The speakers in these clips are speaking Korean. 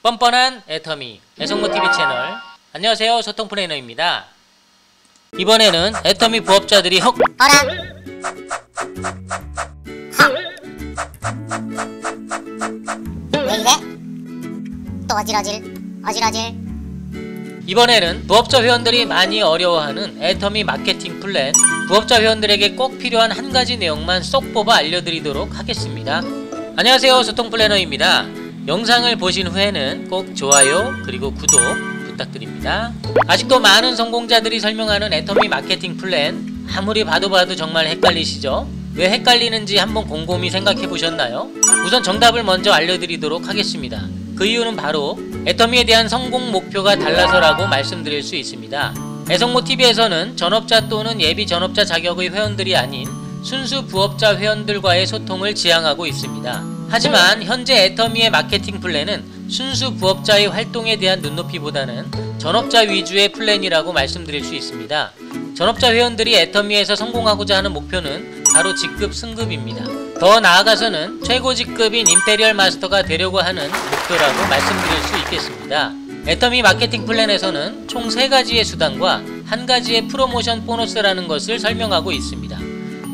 뻔뻔한 애터미 애성모TV 채널, 안녕하세요, 소통 플래너입니다. 이번에는 애터미 부업자들이 헉! 어라? 왜 이래? 또 어질어질. 이번에는 부업자 회원들이 많이 어려워하는 애터미 마케팅 플랜, 부업자 회원들에게 꼭 필요한 한 가지 내용만 쏙 뽑아 알려드리도록 하겠습니다. 안녕하세요, 소통 플래너입니다. 영상을 보신 후에는 꼭 좋아요 그리고 구독 부탁드립니다. 아직도 많은 성공자들이 설명하는 애터미 마케팅 플랜, 아무리 봐도 정말 헷갈리시죠? 왜 헷갈리는지 한번 곰곰이 생각해 보셨나요? 우선 정답을 먼저 알려드리도록 하겠습니다. 그 이유는 바로 애터미에 대한 성공 목표가 달라서라고 말씀드릴 수 있습니다. 애성모TV에서는 전업자 또는 예비 전업자 자격의 회원들이 아닌 순수 부업자 회원들과의 소통을 지향하고 있습니다. 하지만 현재 애터미의 마케팅 플랜은 순수 부업자의 활동에 대한 눈높이보다는 전업자 위주의 플랜이라고 말씀드릴 수 있습니다. 전업자 회원들이 애터미에서 성공하고자 하는 목표는 바로 직급 승급입니다. 더 나아가서는 최고 직급인 임페리얼 마스터가 되려고 하는 목표라고 말씀드릴 수 있겠습니다. 애터미 마케팅 플랜에서는 총 3가지의 수당과 1가지의 프로모션 보너스라는 것을 설명하고 있습니다.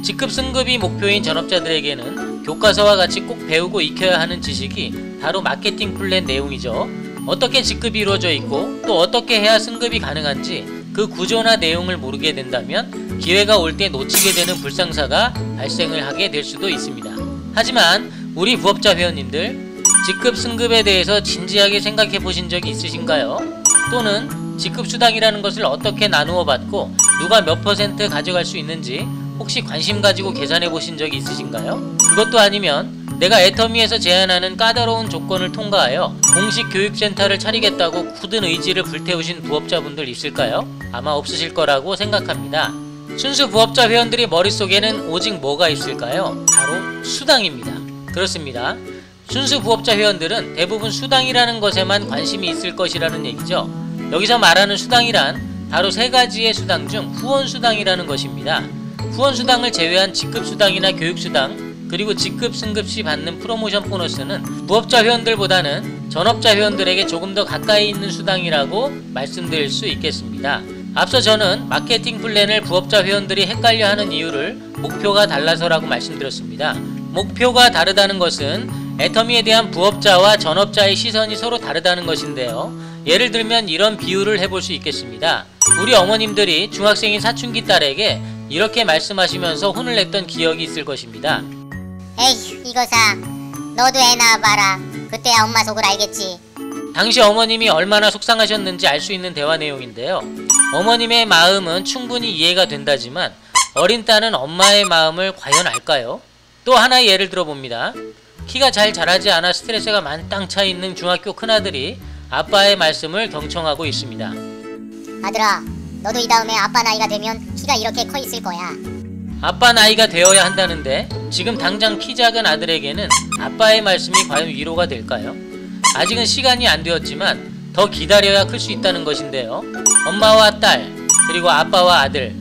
직급 승급이 목표인 전업자들에게는 교과서와 같이 꼭 배우고 익혀야 하는 지식이 바로 마케팅 플랜 내용이죠. 어떻게 직급이 이루어져 있고 또 어떻게 해야 승급이 가능한지 그 구조나 내용을 모르게 된다면 기회가 올 때 놓치게 되는 불상사가 발생을 하게 될 수도 있습니다. 하지만 우리 부업자 회원님들, 직급 승급에 대해서 진지하게 생각해 보신 적이 있으신가요? 또는 직급 수당이라는 것을 어떻게 나누어 받고 누가 몇 % 가져갈 수 있는지 혹시 관심 가지고 계산해 보신 적이 있으신가요? 그것도 아니면 내가 애터미에서 제안하는 까다로운 조건을 통과하여 공식 교육센터를 차리겠다고 굳은 의지를 불태우신 부업자분들 있을까요? 아마 없으실 거라고 생각합니다. 순수 부업자 회원들이 머릿속에는 오직 뭐가 있을까요? 바로 수당입니다. 그렇습니다. 순수 부업자 회원들은 대부분 수당이라는 것에만 관심이 있을 것이라는 얘기죠. 여기서 말하는 수당이란 바로 3가지의 수당 중 후원수당이라는 것입니다. 후원수당을 제외한 직급수당이나 교육수당, 그리고 직급 승급 시 받는 프로모션 보너스는 부업자 회원들보다는 전업자 회원들에게 조금 더 가까이 있는 수당이라고 말씀드릴 수 있겠습니다. 앞서 저는 마케팅 플랜을 부업자 회원들이 헷갈려하는 이유를 목표가 달라서라고 말씀드렸습니다. 목표가 다르다는 것은 애터미에 대한 부업자와 전업자의 시선이 서로 다르다는 것인데요. 예를 들면 이런 비유를 해볼 수 있겠습니다. 우리 어머님들이 중학생인 사춘기 딸에게 이렇게 말씀하시면서 혼을 냈던 기억이 있을 것입니다. 에휴, 이거 사. 너도 애 낳아봐라. 그때야 엄마 속을 알겠지. 당시 어머님이 얼마나 속상하셨는지 알 수 있는 대화 내용인데요. 어머님의 마음은 충분히 이해가 된다지만 어린 딸은 엄마의 마음을 과연 알까요? 또 하나의 예를 들어봅니다. 키가 잘 자라지 않아 스트레스가 만땅 차 있는 중학교 큰아들이 아빠의 말씀을 경청하고 있습니다. 아들아, 너도 이 다음에 아빠 나이가 되면 키가 이렇게 커 있을 거야. 아빠 나이가 되어야 한다는데 지금 당장 키 작은 아들에게는 아빠의 말씀이 과연 위로가 될까요? 아직은 시간이 안 되었지만 더 기다려야 클 수 있다는 것인데요. 엄마와 딸, 그리고 아빠와 아들,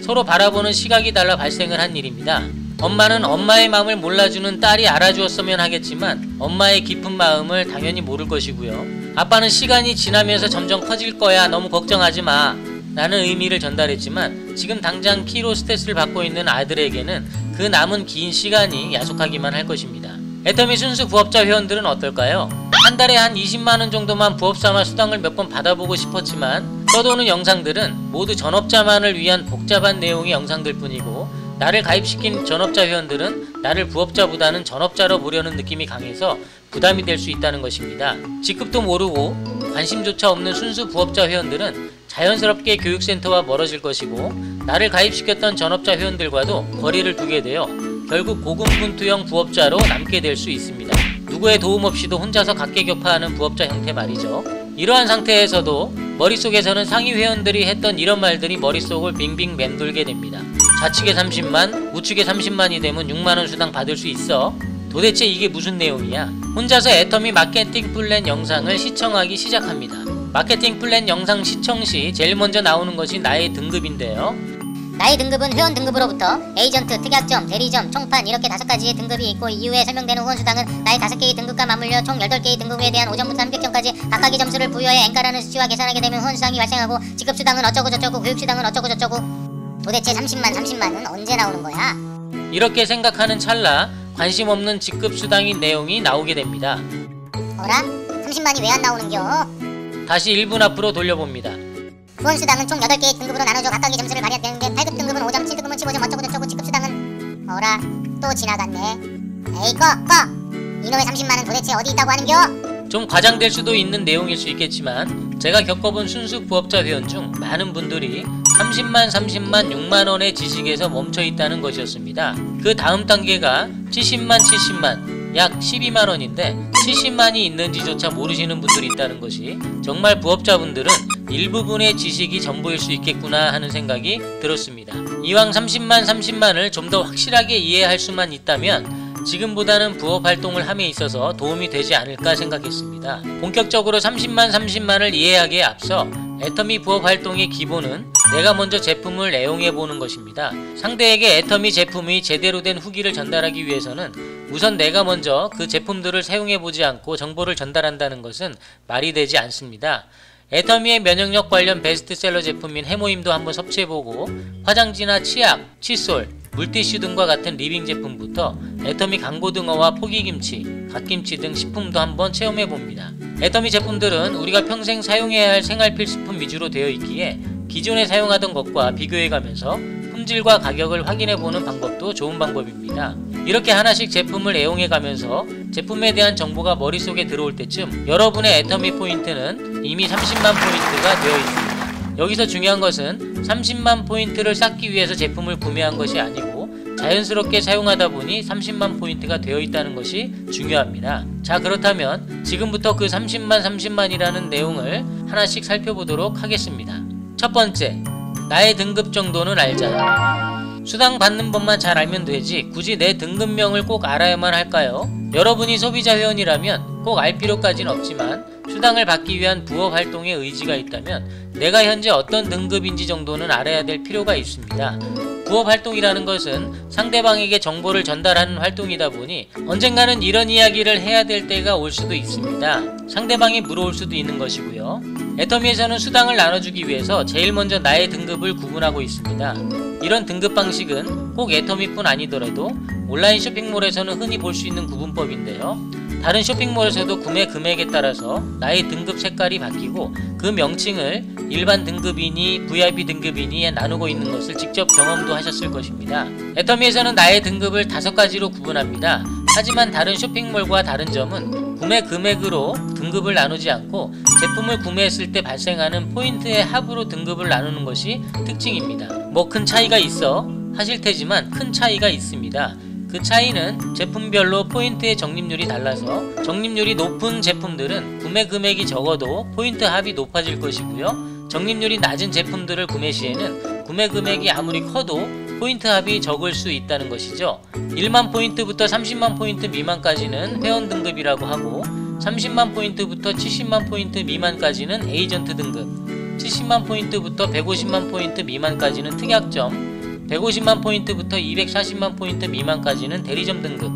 서로 바라보는 시각이 달라 발생을 한 일입니다. 엄마는 엄마의 마음을 몰라주는 딸이 알아주었으면 하겠지만 엄마의 깊은 마음을 당연히 모를 것이고요. 아빠는 시간이 지나면서 점점 커질 거야, 너무 걱정하지 마 라는 의미를 전달했지만 지금 당장 키로 스트레스를 받고 있는 아들에게는 그 남은 긴 시간이 야속하기만 할 것입니다. 애터미 순수 부업자 회원들은 어떨까요? 한 달에 한 20만원 정도만 부업삼아 수당을 몇 번 받아보고 싶었지만 떠도는 영상들은 모두 전업자만을 위한 복잡한 내용의 영상들 뿐이고 나를 가입시킨 전업자 회원들은 나를 부업자보다는 전업자로 보려는 느낌이 강해서 부담이 될 수 있다는 것입니다. 직급도 모르고 관심조차 없는 순수 부업자 회원들은 자연스럽게 교육센터와 멀어질 것이고 나를 가입시켰던 전업자 회원들과도 거리를 두게 되어 결국 고군분투형 부업자로 남게 될 수 있습니다. 누구의 도움 없이도 혼자서 각계격파하는 부업자 형태 말이죠. 이러한 상태에서도 머릿속에서는 상위 회원들이 했던 이런 말들이 머릿속을 빙빙 맴돌게 됩니다. 좌측에 30만, 우측에 30만이 되면 6만원 수당 받을 수 있어. 도대체 이게 무슨 내용이야? 혼자서 애터미 마케팅 플랜 영상을 시청하기 시작합니다. 마케팅 플랜 영상 시청 시 제일 먼저 나오는 것이 나의 등급인데요. 나의 등급은 회원 등급으로부터 에이전트, 특약점, 대리점, 총판 이렇게 5가지의 등급이 있고 이후에 설명되는 후원수당은 나의 5개의 등급과 맞물려 총 18개의 등급에 대한 5점부터 300점까지 각각의 점수를 부여해 N가라는 수치와 계산하게 되면 후원수당이 발생하고 직급수당은 어쩌고저쩌고 교육수당은 어쩌고저쩌고. 도대체 30만은 언제 나오는 거야? 이렇게 생각하는 찰나 관심 없는 직급수당인 내용이 나오게 됩니다. 어라? 30만이 왜 안 나오는겨? 다시 1분 앞으로 돌려봅니다. 후원수당은 총 8개의 등급으로 나눠져 각각의 점수를 발휘해야 되는데 8급 등급은 5점, 7등급은 15점 어쩌고저쩌고 직급수당은 어라? 또 지나갔네. 에이 꺼! 이놈의 30만은 도대체 어디 있다고 하는겨? 좀 과장될 수도 있는 내용일 수 있겠지만 제가 겪어본 순수 부업자 회원 중 많은 분들이 30만, 6만원의 지식에서 멈춰 있다는 것이었습니다. 그 다음 단계가 70만, 약 12만원인데 70만이 있는지조차 모르시는 분들이 있다는 것이 정말 부업자분들은 일부분의 지식이 전부일 수 있겠구나 하는 생각이 들었습니다. 이왕 30만을 좀 더 확실하게 이해할 수만 있다면 지금보다는 부업 활동을 함에 있어서 도움이 되지 않을까 생각했습니다. 본격적으로 30만을 이해하기에 앞서 애터미 부업 활동의 기본은 내가 먼저 제품을 애용해보는 것입니다. 상대에게 애터미 제품이 제대로 된 후기를 전달하기 위해서는 우선 내가 먼저 그 제품들을 사용해보지 않고 정보를 전달한다는 것은 말이 되지 않습니다. 애터미의 면역력 관련 베스트셀러 제품인 해모임도 한번 섭취해보고 화장지나 치약, 칫솔, 물티슈 등과 같은 리빙 제품부터 애터미 강고등어와 포기김치, 갓김치 등 식품도 한번 체험해봅니다. 애터미 제품들은 우리가 평생 사용해야 할 생활 필수품 위주로 되어 있기에 기존에 사용하던 것과 비교해가면서 품질과 가격을 확인해보는 방법도 좋은 방법입니다. 이렇게 하나씩 제품을 애용해가면서 제품에 대한 정보가 머릿속에 들어올 때쯤 여러분의 애터미 포인트는 이미 30만 포인트가 되어 있습니다. 여기서 중요한 것은 30만 포인트를 쌓기 위해서 제품을 구매한 것이 아니고 자연스럽게 사용하다 보니 30만 포인트가 되어 있다는 것이 중요합니다. 자, 그렇다면 지금부터 그 30만이라는 내용을 하나씩 살펴보도록 하겠습니다. 첫 번째, 나의 등급 정도는 알자. 수당 받는 법만 잘 알면 되지 굳이 내 등급명을 꼭 알아야만 할까요? 여러분이 소비자 회원이라면 꼭 알 필요까지는 없지만 수당을 받기 위한 부업 활동에 의지가 있다면 내가 현재 어떤 등급인지 정도는 알아야 될 필요가 있습니다. 부업 활동이라는 것은 상대방에게 정보를 전달하는 활동이다 보니 언젠가는 이런 이야기를 해야 될 때가 올 수도 있습니다. 상대방이 물어올 수도 있는 것이고요. 애터미에서는 수당을 나눠주기 위해서 제일 먼저 나의 등급을 구분하고 있습니다. 이런 등급 방식은 꼭 애터미뿐 아니더라도 온라인 쇼핑몰에서는 흔히 볼 수 있는 구분법인데요. 다른 쇼핑몰에서도 구매 금액에 따라서 나의 등급 색깔이 바뀌고 그 명칭을 일반 등급이니 VIP 등급이니 나누고 있는 것을 직접 경험도 하셨을 것입니다. 애터미에서는 나의 등급을 5가지로 구분합니다. 하지만 다른 쇼핑몰과 다른 점은 구매 금액으로 등급을 나누지 않고 제품을 구매했을 때 발생하는 포인트의 합으로 등급을 나누는 것이 특징입니다. 뭐 큰 차이가 있어 하실 테지만 큰 차이가 있습니다. 그 차이는 제품별로 포인트의 적립률이 달라서 적립률이 높은 제품들은 구매 금액이 적어도 포인트 합이 높아질 것이고요. 적립률이 낮은 제품들을 구매 시에는 구매 금액이 아무리 커도 포인트 합이 적을 수 있다는 것이죠. 1만 포인트부터 30만 포인트 미만까지는 회원 등급이라고 하고 30만 포인트부터 70만 포인트 미만까지는 에이전트 등급, 70만 포인트부터 150만 포인트 미만까지는 특약점, 150만 포인트부터 240만 포인트 미만까지는 대리점 등급,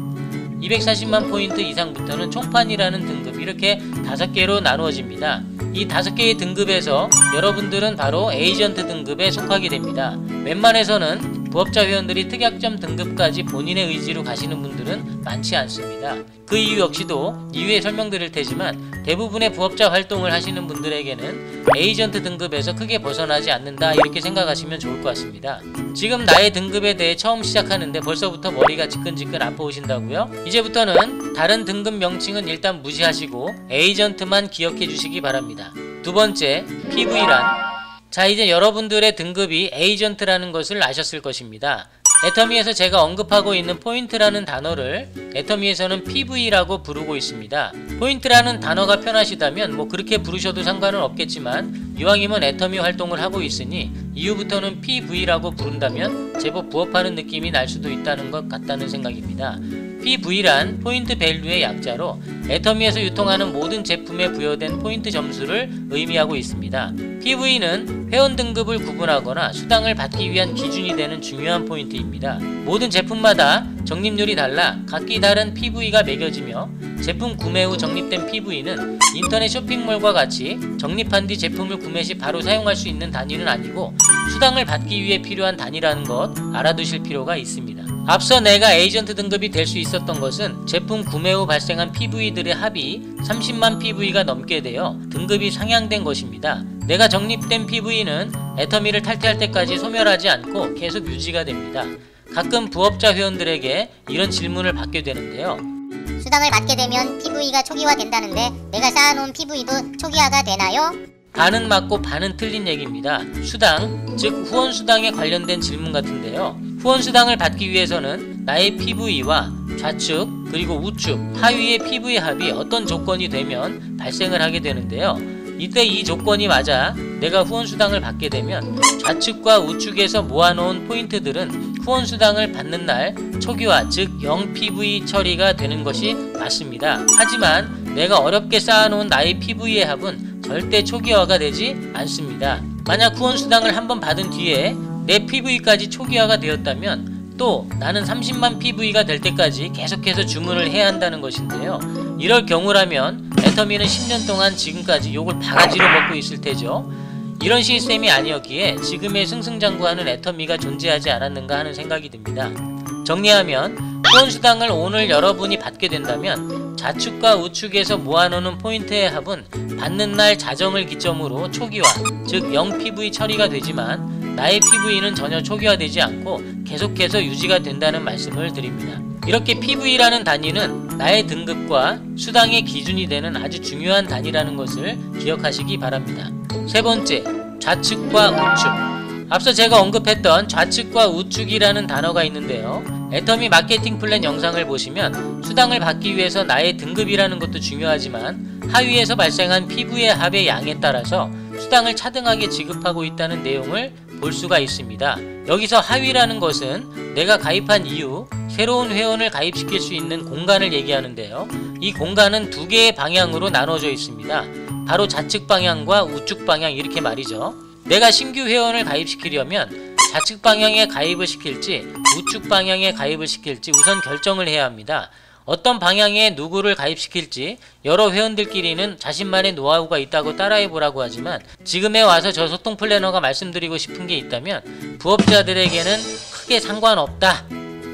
240만 포인트 이상부터는 총판이라는 등급, 이렇게 5개로 나누어집니다. 이 5개의 등급에서 여러분들은 바로 에이전트 등급에 속하게 됩니다. 웬만해서는 부업자 회원들이 특약점 등급까지 본인의 의지로 가시는 분들은 많지 않습니다. 그 이유 역시도 이후에 설명드릴 테지만 대부분의 부업자 활동을 하시는 분들에게는 에이전트 등급에서 크게 벗어나지 않는다, 이렇게 생각하시면 좋을 것 같습니다. 지금 나의 등급에 대해 처음 시작하는데 벌써부터 머리가 지끈지끈 아파오신다고요? 이제부터는 다른 등급 명칭은 일단 무시하시고 에이전트만 기억해 주시기 바랍니다. 두 번째, PV란. 자, 이제 여러분들의 등급이 에이전트라는 것을 아셨을 것입니다. 애터미에서 제가 언급하고 있는 포인트라는 단어를 애터미에서는 PV라고 부르고 있습니다. 포인트라는 단어가 편하시다면 뭐 그렇게 부르셔도 상관은 없겠지만 이왕이면 애터미 활동을 하고 있으니 이후부터는 PV라고 부른다면 제법 부업하는 느낌이 날 수도 있다는 것 같다는 생각입니다. PV란 포인트 밸류의 약자로 애터미에서 유통하는 모든 제품에 부여된 포인트 점수를 의미하고 있습니다. PV는 회원 등급을 구분하거나 수당을 받기 위한 기준이 되는 중요한 포인트입니다. 모든 제품마다 적립률이 달라 각기 다른 PV가 매겨지며 제품 구매 후 적립된 PV는 인터넷 쇼핑몰과 같이 적립한 뒤 제품을 구매 시 바로 사용할 수 있는 단위는 아니고 수당을 받기 위해 필요한 단위라는 것 알아두실 필요가 있습니다. 앞서 내가 에이전트 등급이 될 수 있었던 것은 제품 구매 후 발생한 PV들의 합이 30만 PV가 넘게 되어 등급이 상향된 것입니다. 내가 적립된 PV는 애터미를 탈퇴할 때까지 소멸하지 않고 계속 유지가 됩니다. 가끔 부업자 회원들에게 이런 질문을 받게 되는데요. 수당을 받게 되면 PV가 초기화된다는데 내가 쌓아놓은 PV도 초기화가 되나요? 반은 맞고 반은 틀린 얘기입니다. 수당, 즉 후원수당에 관련된 질문 같은데요. 후원수당을 받기 위해서는 나의 PV와 좌측 그리고 우측, 하위의 PV 합이 어떤 조건이 되면 발생을 하게 되는데요. 이때 이 조건이 맞아 내가 후원수당을 받게 되면 좌측과 우측에서 모아놓은 포인트들은 후원수당을 받는 날 초기화, 즉 0PV 처리가 되는 것이 맞습니다. 하지만 내가 어렵게 쌓아놓은 나의 PV의 합은 절대 초기화가 되지 않습니다. 만약 후원수당을 한번 받은 뒤에 내 PV까지 초기화가 되었다면 또 나는 30만 PV가 될 때까지 계속해서 주문을 해야 한다는 것인데요. 이럴 경우라면 애터미는 10년 동안 지금까지 욕을 바가지로 먹고 있을 테죠. 이런 시스템이 아니었기에 지금의 승승장구하는 애터미가 존재하지 않았는가 하는 생각이 듭니다. 정리하면 후원수당을 오늘 여러분이 받게 된다면 좌측과 우측에서 모아놓는 포인트의 합은 받는 날 자정을 기점으로 초기화, 즉 0PV 처리가 되지만 나의 PV는 전혀 초기화되지 않고 계속해서 유지가 된다는 말씀을 드립니다. 이렇게 PV라는 단위는 나의 등급과 수당의 기준이 되는 아주 중요한 단위라는 것을 기억하시기 바랍니다. 세 번째, 좌측과 우측. 앞서 제가 언급했던 좌측과 우측이라는 단어가 있는데요. 애터미 마케팅 플랜 영상을 보시면 수당을 받기 위해서 나의 등급이라는 것도 중요하지만 하위에서 발생한 PV의 합의 양에 따라서 수당을 차등하게 지급하고 있다는 내용을 볼 수가 있습니다. 여기서 하위라는 것은 내가 가입한 이후 새로운 회원을 가입시킬 수 있는 공간을 얘기하는데요. 이 공간은 두 개의 방향으로 나눠져 있습니다. 바로 좌측 방향과 우측 방향, 이렇게 말이죠. 내가 신규 회원을 가입시키려면 좌측 방향에 가입을 시킬지 우측 방향에 가입을 시킬지 우선 결정을 해야 합니다. 어떤 방향에 누구를 가입시킬지 여러 회원들끼리는 자신만의 노하우가 있다고 따라해보라고 하지만 지금에 와서 저 소통 플래너가 말씀드리고 싶은 게 있다면 부업자들에게는 크게 상관없다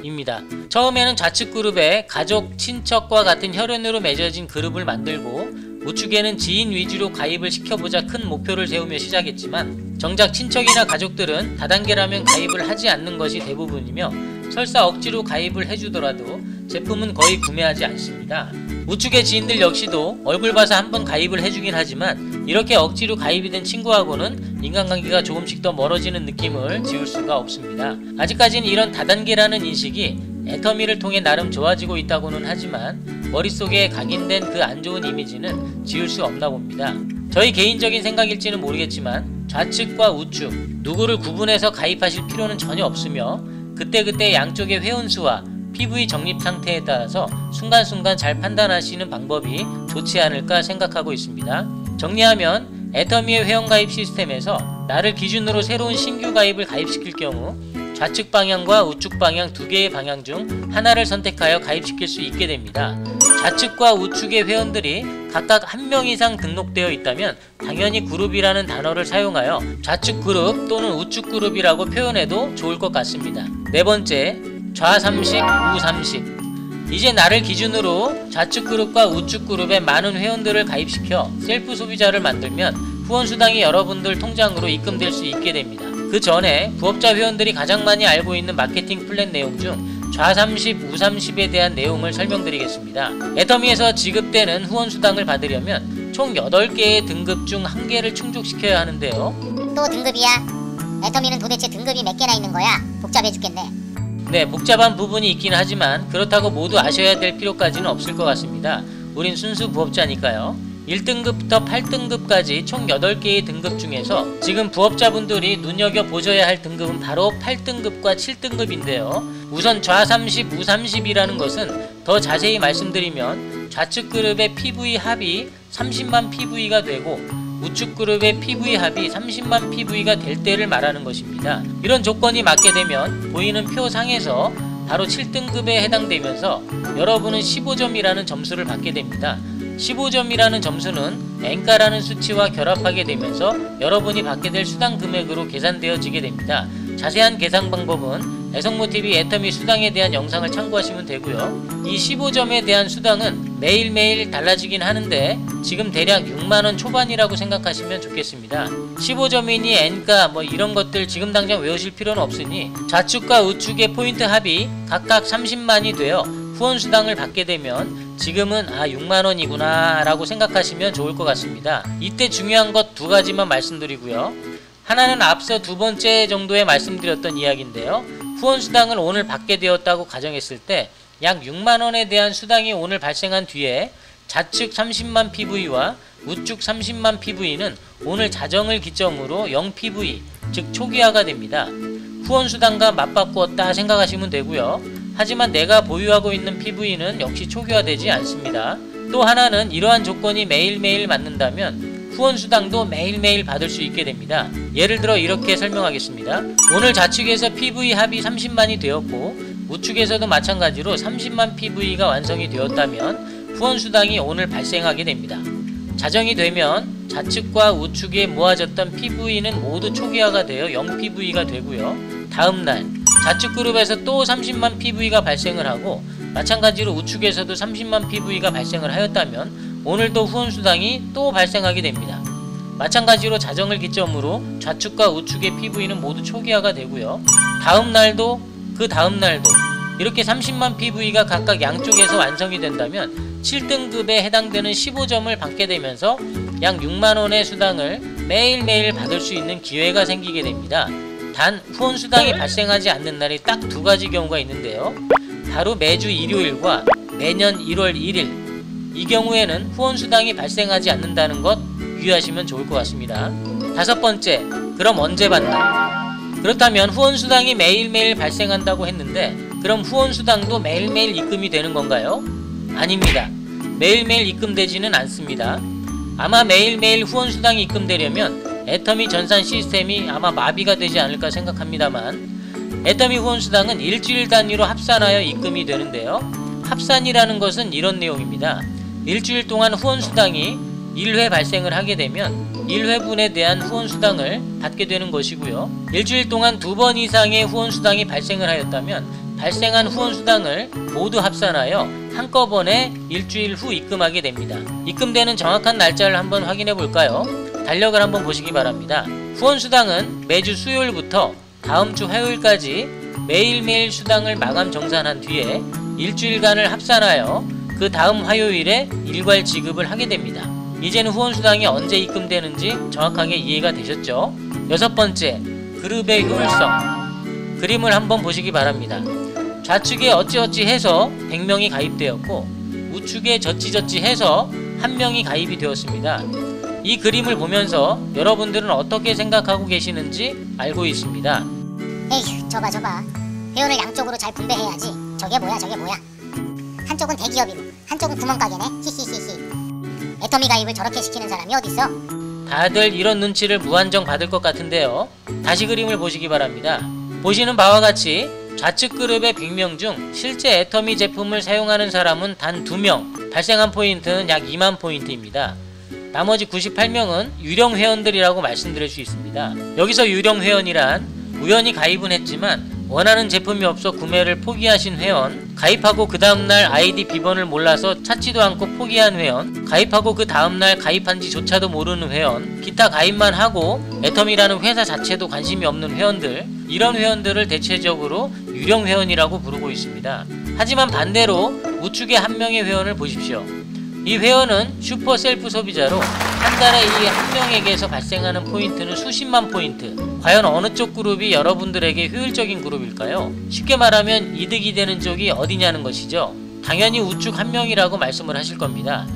입니다. 처음에는 좌측 그룹에 가족, 친척과 같은 혈연으로 맺어진 그룹을 만들고 우측에는 지인 위주로 가입을 시켜보자 큰 목표를 세우며 시작했지만 정작 친척이나 가족들은 다단계라면 가입을 하지 않는 것이 대부분이며 설사 억지로 가입을 해주더라도 제품은 거의 구매하지 않습니다. 우측의 지인들 역시도 얼굴 봐서 한번 가입을 해주긴 하지만 이렇게 억지로 가입이 된 친구하고는 인간관계가 조금씩 더 멀어지는 느낌을 지울 수가 없습니다. 아직까지는 이런 다단계라는 인식이 애터미를 통해 나름 좋아지고 있다고는 하지만 머릿속에 각인된 그 안 좋은 이미지는 지울 수 없나 봅니다. 저희 개인적인 생각일지는 모르겠지만 좌측과 우측 누구를 구분해서 가입하실 필요는 전혀 없으며 그때그때 양쪽의 회원수와 PV 적립 상태에 따라서 순간순간 잘 판단하시는 방법이 좋지 않을까 생각하고 있습니다. 정리하면 애터미의 회원가입 시스템에서 나를 기준으로 새로운 신규 가입을 가입시킬 경우 좌측 방향과 우측 방향 두 개의 방향 중 하나를 선택하여 가입시킬 수 있게 됩니다. 좌측과 우측의 회원들이 각각 한 명 이상 등록되어 있다면 당연히 그룹이라는 단어를 사용하여 좌측 그룹 또는 우측 그룹이라고 표현해도 좋을 것 같습니다. 네 번째, 좌 30, 우 30. 이제 나를 기준으로 좌측 그룹과 우측 그룹에 많은 회원들을 가입시켜 셀프 소비자를 만들면 후원수당이 여러분들 통장으로 입금될 수 있게 됩니다. 그 전에 부업자 회원들이 가장 많이 알고 있는 마케팅 플랜 내용 중 좌 30, 우 30에 대한 내용을 설명드리겠습니다. 애터미에서 지급되는 후원수당을 받으려면 총 8개의 등급 중 1개를 충족시켜야 하는데요. 또 등급이야? 애터미는 도대체 등급이 몇 개나 있는 거야? 복잡해 죽겠네. 네, 복잡한 부분이 있긴 하지만 그렇다고 모두 아셔야 될 필요까지는 없을 것 같습니다. 우린 순수 부업자니까요. 1등급부터 8등급까지 총 8개의 등급 중에서 지금 부업자분들이 눈여겨보셔야 할 등급은 바로 8등급과 7등급인데요. 우선 좌30, 우30이라는 것은 더 자세히 말씀드리면 좌측 그룹의 PV 합이 30만 PV가 되고 우측 그룹의 PV 합이 30만 PV가 될 때를 말하는 것입니다. 이런 조건이 맞게 되면 보이는 표상에서 바로 7등급에 해당되면서 여러분은 15점이라는 점수를 받게 됩니다. 15점이라는 점수는 엔가라는 수치와 결합하게 되면서 여러분이 받게 될 수당 금액으로 계산되어지게 됩니다. 자세한 계산 방법은 애성모티비 애터미 수당에 대한 영상을 참고하시면 되고요. 이 15점에 대한 수당은 매일매일 달라지긴 하는데 지금 대략 6만원 초반이라고 생각하시면 좋겠습니다. 15점이니 엔가 이런 것들 지금 당장 외우실 필요는 없으니 좌측과 우측의 포인트 합이 각각 30만이 되어 후원수당을 받게 되면 지금은 6만원이구나 라고 생각하시면 좋을 것 같습니다. 이때 중요한 것 두 가지만 말씀드리고요. 하나는 앞서 두 번째 정도에 말씀드렸던 이야기인데요. 후원수당을 오늘 받게 되었다고 가정했을 때 약 6만원에 대한 수당이 오늘 발생한 뒤에 좌측 30만 PV와 우측 30만 PV는 오늘 자정을 기점으로 0 PV, 즉 초기화가 됩니다. 후원수당과 맞바꾸었다 생각하시면 되고요. 하지만 내가 보유하고 있는 PV는 역시 초기화되지 않습니다. 또 하나는 이러한 조건이 매일매일 맞는다면 후원수당도 매일매일 받을 수 있게 됩니다. 예를 들어 이렇게 설명하겠습니다. 오늘 좌측에서 PV 합이 30만이 되었고 우측에서도 마찬가지로 30만 PV가 완성이 되었다면 후원수당이 오늘 발생하게 됩니다. 자정이 되면 좌측과 우측에 모아졌던 PV는 모두 초기화가 되어 0 PV가 되고요. 다음날 좌측 그룹에서 또 30만 PV가 발생을 하고 마찬가지로 우측에서도 30만 PV가 발생을 하였다면 오늘도 후원수당이 또 발생하게 됩니다. 마찬가지로 자정을 기점으로 좌측과 우측의 PV는 모두 초기화가 되고요. 다음날도 그 다음날도 이렇게 30만 PV가 각각 양쪽에서 완성이 된다면 7등급에 해당되는 15점을 받게 되면서 약 6만원의 수당을 매일매일 받을 수 있는 기회가 생기게 됩니다. 단 후원수당이 발생하지 않는 날이 딱 두 가지 경우가 있는데요. 바로 매주 일요일과 매년 1월 1일 이 경우에는 후원수당이 발생하지 않는다는 것 유의하시면 좋을 것 같습니다. 다섯 번째, 그럼 언제 받나? 그렇다면 후원수당이 매일매일 발생한다고 했는데 그럼 후원수당도 매일매일 입금이 되는 건가요? 아닙니다. 매일매일 입금되지는 않습니다. 아마 매일매일 후원수당이 입금되려면 애터미 전산 시스템이 아마 마비가 되지 않을까 생각합니다만 애터미 후원수당은 일주일 단위로 합산하여 입금이 되는데요. 합산이라는 것은 이런 내용입니다. 일주일 동안 후원수당이 1회 발생을 하게 되면 1회분에 대한 후원수당을 받게 되는 것이고요. 일주일 동안 2번 이상의 후원수당이 발생을 하였다면 발생한 후원수당을 모두 합산하여 한꺼번에 일주일 후 입금하게 됩니다. 입금되는 정확한 날짜를 한번 확인해 볼까요? 달력을 한번 보시기 바랍니다. 후원수당은 매주 수요일부터 다음 주 화요일까지 매일매일 수당을 마감 정산한 뒤에 일주일간을 합산하여 그 다음 화요일에 일괄 지급을 하게 됩니다. 이제는 후원수당이 언제 입금되는지 정확하게 이해가 되셨죠? 여섯 번째, 그룹의 효율성. 그림을 한번 보시기 바랍니다. 좌측에 어찌어찌 해서 100명이 가입되었고 우측에 저찌저찌 해서 1명이 가입이 되었습니다. 이 그림을 보면서 여러분들은 어떻게 생각하고 계시는지 알고 있습니다. 에휴, 저봐. 회원을 양쪽으로 잘 분배해야지. 저게 뭐야. 한쪽은 대기업이고 한쪽은 구멍가게네. 히히히히. 애터미 가입을 저렇게 시키는 사람이 어딨어? 다들 이런 눈치를 무한정 받을 것 같은데요. 다시 그림을 보시기 바랍니다. 보시는 바와 같이 좌측 그룹의 100명 중 실제 애터미 제품을 사용하는 사람은 단 2명, 발생한 포인트는 약 2만 포인트입니다. 나머지 98명은 유령 회원들이라고 말씀드릴 수 있습니다. 여기서 유령 회원이란 우연히 가입은 했지만 원하는 제품이 없어 구매를 포기하신 회원, 가입하고 그 다음날 아이디 비번을 몰라서 찾지도 않고 포기한 회원, 가입하고 그 다음날 가입한지 조차도 모르는 회원, 기타 가입만 하고 애터미라는 회사 자체도 관심이 없는 회원들, 이런 회원들을 대체적으로 유령 회원이라고 부르고 있습니다. 하지만 반대로 우측의 한 명의 회원을 보십시오. 이 회원은 슈퍼 셀프 소비자로 한 달에 이 한 명에게서 발생하는 포인트는 수십만 포인트. 과연 어느 쪽 그룹이 여러분들에게 효율적인 그룹일까요? 쉽게 말하면 이득이 되는 쪽이 어디냐는 것이죠. 당연히 우측 한 명이라고 말씀을 하실 겁니다.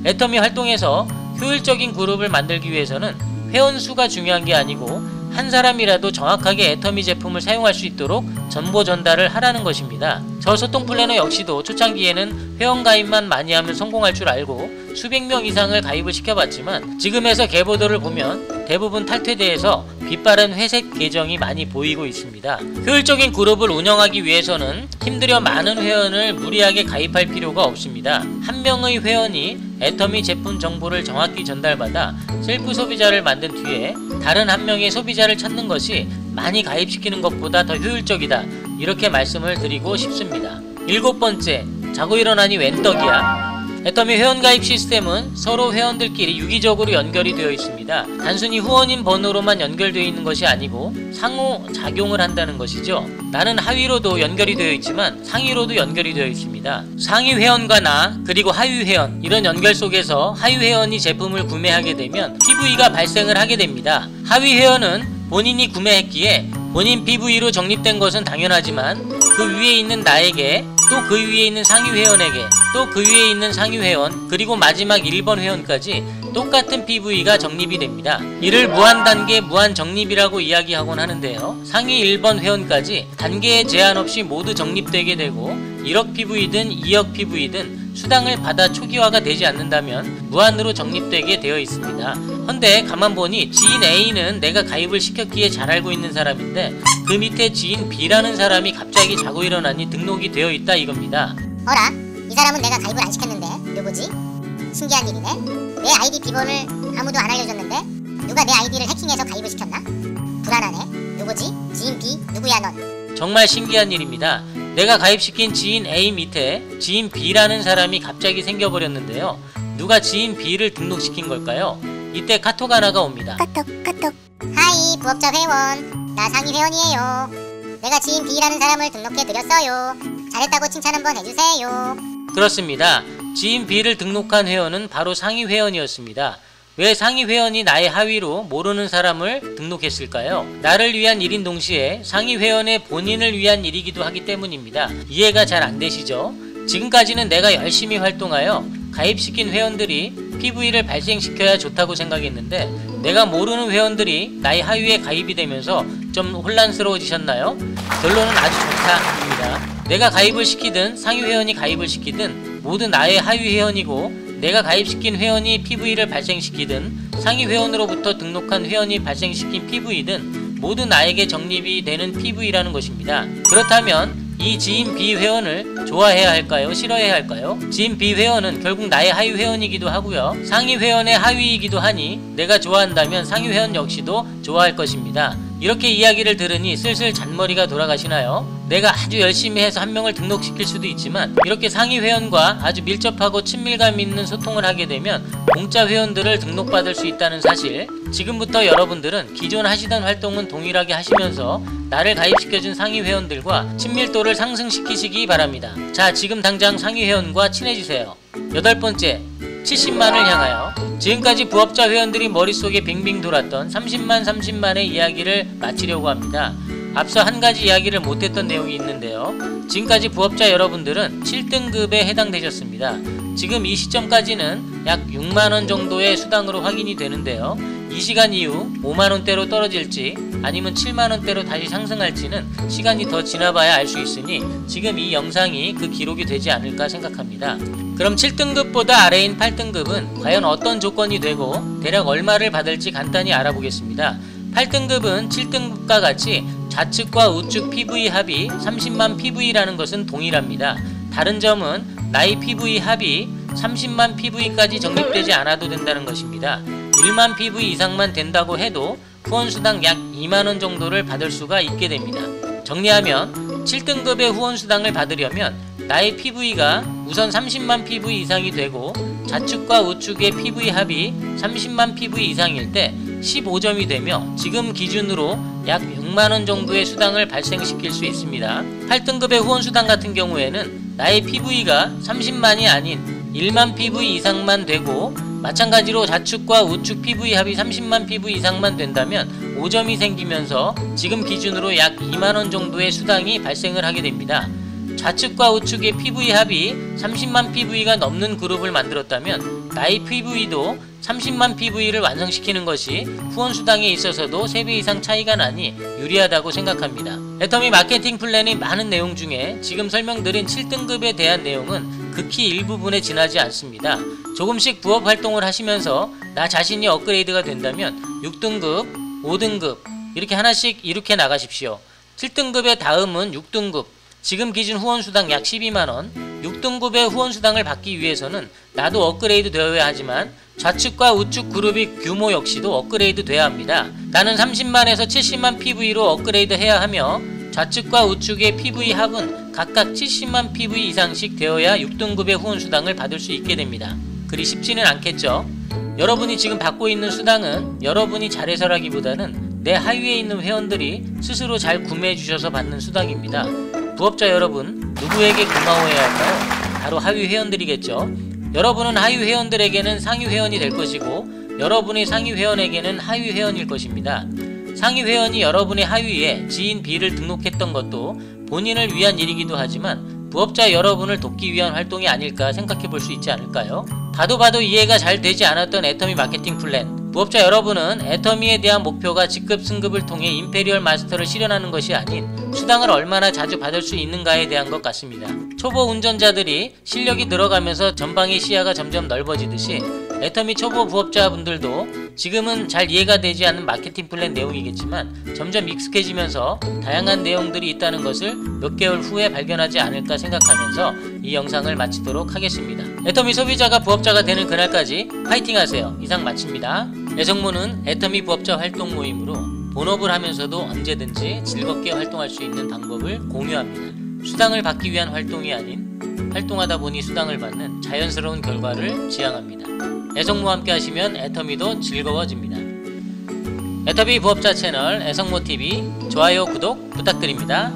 애터미 활동에서 효율적인 그룹을 만들기 위해서는 회원 수가 중요한 게 아니고 한 사람이라도 정확하게 애터미 제품을 사용할 수 있도록 정보 전달을 하라는 것입니다. 저 소통 플래너 역시도 초창기에는 회원 가입만 많이 하면 성공할 줄 알고 수백 명 이상을 가입을 시켜봤지만 지금에서 계보도를 보면 대부분 탈퇴돼서 빛바랜 회색 계정이 많이 보이고 있습니다. 효율적인 그룹을 운영하기 위해서는 힘들여 많은 회원을 무리하게 가입할 필요가 없습니다. 한 명의 회원이 애터미 제품 정보를 정확히 전달받아 셀프 소비자를 만든 뒤에 다른 한 명의 소비자를 찾는 것이 많이 가입시키는 것보다 더 효율적이다, 이렇게 말씀을 드리고 싶습니다. 7번째, 자고 일어나니 웬 떡이야? 애터미 회원가입 시스템은 서로 회원들끼리 유기적으로 연결이 되어 있습니다. 단순히 후원인 번호로만 연결되어 있는 것이 아니고 상호작용을 한다는 것이죠. 나는 하위로도 연결이 되어 있지만 상위로도 연결이 되어 있습니다. 상위 회원과 나, 그리고 하위 회원, 이런 연결 속에서 하위 회원이 제품을 구매하게 되면 PV가 발생을 하게 됩니다. 하위 회원은 본인이 구매했기에 본인 PV로 적립된 것은 당연하지만 그 위에 있는 나에게, 또 그 위에 있는 상위 회원에게, 또 그 위에 있는 상위 회원, 그리고 마지막 1번 회원까지 똑같은 PV가 적립이 됩니다. 이를 무한단계 무한적립이라고 이야기하곤 하는데요. 상위 1번 회원까지 단계에 제한 없이 모두 적립되게 되고 1억 PV든 2억 PV든 수당을 받아 초기화가 되지 않는다면 무한으로 적립되게 되어 있습니다. 헌데 가만 보니 지인 A는 내가 가입을 시켰기에 잘 알고 있는 사람인데 그 밑에 지인 B라는 사람이 갑자기 자고 일어나니 등록이 되어 있다 이겁니다. 어라? 이 사람은 내가 가입을 안 시켰는데 누구지? 신기한 일이네. 내 아이디 비번을 아무도 안 알려줬는데 누가 내 아이디를 해킹해서 가입을 시켰나? 불안하네. 누구지? 지인 B? 누구야 넌? 정말 신기한 일입니다. 내가 가입시킨 지인 A 밑에 지인 B라는 사람이 갑자기 생겨버렸는데요. 누가 지인 B를 등록시킨 걸까요? 이때 카톡 하나가 옵니다. 카톡. 하이 부업자 회원, 나 상위 회원이에요. 내가 지인 B라는 사람을 등록해드렸어요. 잘했다고 칭찬 한번 해주세요. 그렇습니다. 지인 B를 등록한 회원은 바로 상위 회원이었습니다. 왜 상위 회원이 나의 하위로 모르는 사람을 등록했을까요? 나를 위한 일인 동시에 상위 회원의 본인을 위한 일이기도 하기 때문입니다. 이해가 잘 안 되시죠? 지금까지는 내가 열심히 활동하여 가입시킨 회원들이 PV를 발생시켜야 좋다고 생각했는데 내가 모르는 회원들이 나의 하위에 가입이 되면서 좀 혼란스러워지셨나요? 결론은 아주 좋다입니다. 내가 가입을 시키든 상위 회원이 가입을 시키든 모두 나의 하위 회원이고 내가 가입시킨 회원이 PV를 발생시키든 상위 회원으로부터 등록한 회원이 발생시킨 PV든 모두 나에게 적립이 되는 PV라는 것입니다. 그렇다면 이 지인 B 회원을 좋아해야 할까요? 싫어해야 할까요? 지인 B 회원은 결국 나의 하위 회원이기도 하고요. 상위 회원의 하위이기도 하니 내가 좋아한다면 상위 회원 역시도 좋아할 것입니다. 이렇게 이야기를 들으니 슬슬 잔머리가 돌아가시나요? 내가 아주 열심히 해서 한 명을 등록시킬 수도 있지만 이렇게 상위 회원과 아주 밀접하고 친밀감 있는 소통을 하게 되면 공짜 회원들을 등록받을 수 있다는 사실, 지금부터 여러분들은 기존 하시던 활동은 동일하게 하시면서 나를 가입시켜준 상위 회원들과 친밀도를 상승시키시기 바랍니다. 자, 지금 당장 상위 회원과 친해지세요. 8번째, 70만을 향하여. 지금까지 부업자 회원들이 머릿속에 빙빙 돌았던 30만의 이야기를 마치려고 합니다. 앞서 한 가지 이야기를 못했던 내용이 있는데요. 지금까지 부업자 여러분들은 7등급에 해당되셨습니다. 지금 이 시점까지는 약 6만원 정도의 수당으로 확인이 되는데요. 이 시간 이후 5만원대로 떨어질지 아니면 7만원대로 다시 상승할지는 시간이 더 지나봐야 알 수 있으니 지금 이 영상이 그 기록이 되지 않을까 생각합니다. 그럼 7등급보다 아래인 8등급은 과연 어떤 조건이 되고 대략 얼마를 받을지 간단히 알아보겠습니다. 8등급은 7등급과 같이 좌측과 우측 PV 합이 30만 PV라는 것은 동일합니다. 다른 점은 나의 PV 합이 30만 PV까지 적립되지 않아도 된다는 것입니다. 1만 PV 이상만 된다고 해도 후원수당 약 2만원 정도를 받을 수가 있게 됩니다. 정리하면 7등급의 후원수당을 받으려면 나의 PV가 우선 30만 PV 이상이 되고 좌측과 우측의 PV 합이 30만 PV 이상일 때 15점이 되며 지금 기준으로 약 6만원 정도의 수당을 발생시킬 수 있습니다. 8등급의 후원수당 같은 경우에는 나의 PV가 30만이 아닌 1만 PV 이상만 되고 마찬가지로 좌측과 우측 PV 합이 30만 PV 이상만 된다면 5점이 생기면서 지금 기준으로 약 2만원 정도의 수당이 발생을 하게 됩니다. 좌측과 우측의 PV 합이 30만 PV가 넘는 그룹을 만들었다면 나의 PV도 30만 PV를 완성시키는 것이 후원 수당에 있어서도 3배 이상 차이가 나니 유리하다고 생각합니다. 애터미 마케팅 플랜의 많은 내용 중에 지금 설명드린 7등급에 대한 내용은 극히 일부분에 지나지 않습니다. 조금씩 부업 활동을 하시면서 나 자신이 업그레이드가 된다면 6등급, 5등급 이렇게 하나씩 이렇게 나가십시오. 7등급의 다음은 6등급, 지금 기준 후원수당 약 12만원, 6등급의 후원수당을 받기 위해서는 나도 업그레이드 되어야 하지만 좌측과 우측 그룹의 규모 역시도 업그레이드 돼야 합니다. 나는 30만에서 70만 PV로 업그레이드 해야 하며 좌측과 우측의 PV 합은 각각 70만 PV 이상씩 되어야 6등급의 후원수당을 받을 수 있게 됩니다. 그리 쉽지는 않겠죠? 여러분이 지금 받고 있는 수당은 여러분이 잘해서라기보다는 내 하위에 있는 회원들이 스스로 잘 구매해 주셔서 받는 수당입니다. 부업자 여러분, 누구에게 고마워해야 할까요? 바로 하위 회원들이겠죠. 여러분은 하위 회원들에게는 상위 회원이 될 것이고 여러분이 상위 회원에게는 하위 회원일 것입니다. 상위 회원이 여러분의 하위에 지인 B를 등록했던 것도 본인을 위한 일이기도 하지만 부업자 여러분을 돕기 위한 활동이 아닐까 생각해 볼 수 있지 않을까요? 봐도 이해가 잘 되지 않았던 애터미 마케팅 플랜, 부업자 여러분은 애터미에 대한 목표가 직급 승급을 통해 임페리얼 마스터를 실현하는 것이 아닌 수당을 얼마나 자주 받을 수 있는가에 대한 것 같습니다. 초보 운전자들이 실력이 늘어가면서 전방의 시야가 점점 넓어지듯이 애터미 초보 부업자분들도 지금은 잘 이해가 되지 않는 마케팅 플랜 내용이겠지만 점점 익숙해지면서 다양한 내용들이 있다는 것을 몇 개월 후에 발견하지 않을까 생각하면서 이 영상을 마치도록 하겠습니다. 애터미 소비자가 부업자가 되는 그날까지 파이팅 하세요. 이상 마칩니다. 애성모는 애터미 부업자 활동 모임으로 본업을 하면서도 언제든지 즐겁게 활동할 수 있는 방법을 공유합니다. 수당을 받기 위한 활동이 아닌 활동하다 보니 수당을 받는 자연스러운 결과를 지향합니다. 애성모와 함께 하시면 애터미도 즐거워집니다. 애터미 부업자 채널 애성모TV 좋아요 구독 부탁드립니다.